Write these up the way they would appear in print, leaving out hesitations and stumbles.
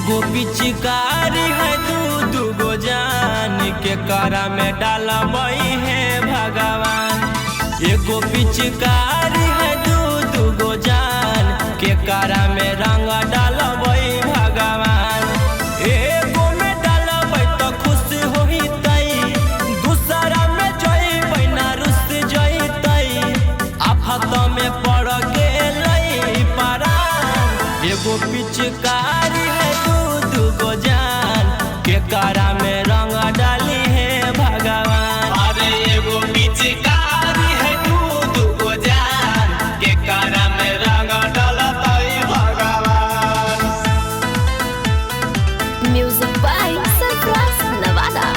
एगो पिचकारी है दू गो जान के करा में डालबई है भगवान। एगो पिचकारी है दू गो जान के करा में रंग डालबई भगवान। एगो में डालबई तो खुश होइतई, दूसरा में जइबई ना रुस जइतई, आफत में पड़ गेलई परान। एगो पिचकारी है दू गो जान के करा में रंग डाली है भगवान। अरे एगो पिचकारी है दू गो जान के करा में रंग डालतई भगवान। Music by Surprise Nevada.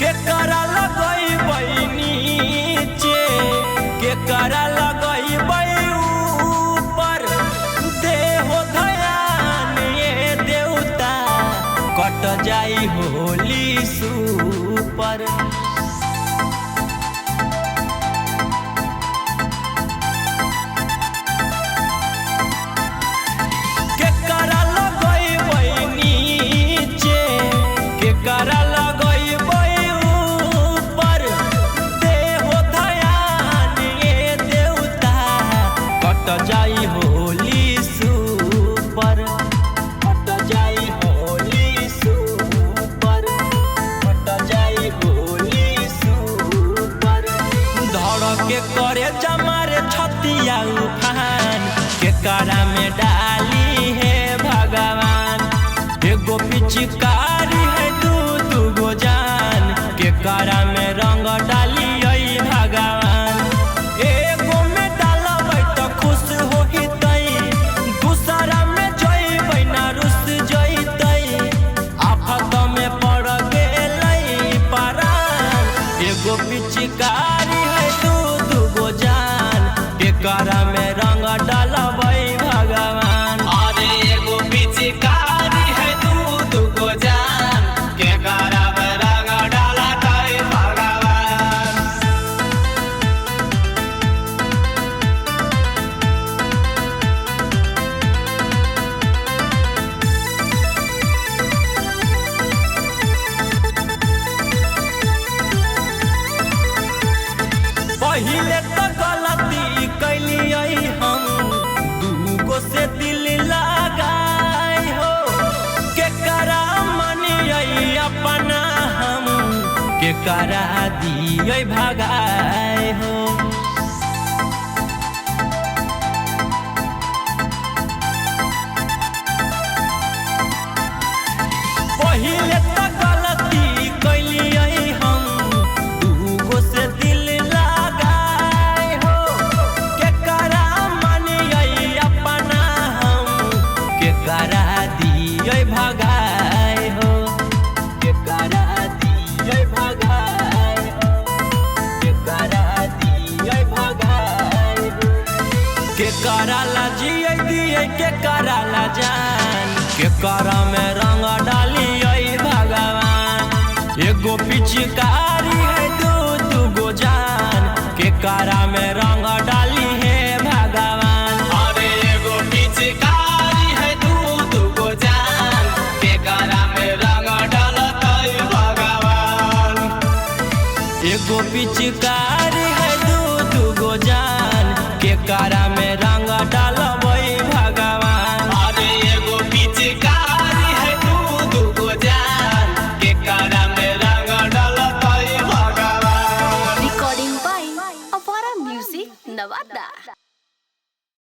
के करा लगई नीचे, के करा लगई ऊपर, देहो ध्यान ये देवता कट जाई होली सुपर। के करा लगई नीचे, के करा लगई ऊपर, देहो ध्यान ये देवता कट जाई होली सुपर, कट जाई होली सुपर, कट जाई होली सुपर। धड़ के करे जमारे छतिया उफान के करा में डाली है भगवान। एगो पिचकारी है दू गो जान के करा में रंग डाली भगवान। एगो में डालबई तो खुश होइतई, दूसरा में जइबई ना रुस जइतई, आफत में पड़ गेलई परान। एगो पिचकारी है दू गो जान के करा में रंग डालबई भगवान। अरे एगो पिचकारी है दू गो जान के करा में रंग डालतई भगवान। पहिले तो गलती कैलियई हम, दूगो से दिल लगाई हो, के करा मनियई अपना हम, के करा दियई भगाई हो। पहिले तो गलती कैलियई हम, दूगो से दिल लगाई हो, के करा मनियई अपना हम, के करा दियई भगाई हो, के करा दियई भगाई हो, के करा दियई भगाई हो। के करा ला जियै दियै, के करा ला जान, के करा में रंग डालियै भगवान। एगो पिचकारी है दू गो जान के करा में रंग डाली है भगवान। अरे एगो पिचकारी है दू गो जान के करा में रंग डालतई भगवान। एगो पिचकारी है दू गो जान के करा में रंग डालबई भगवान। अरे एगो पिचकारी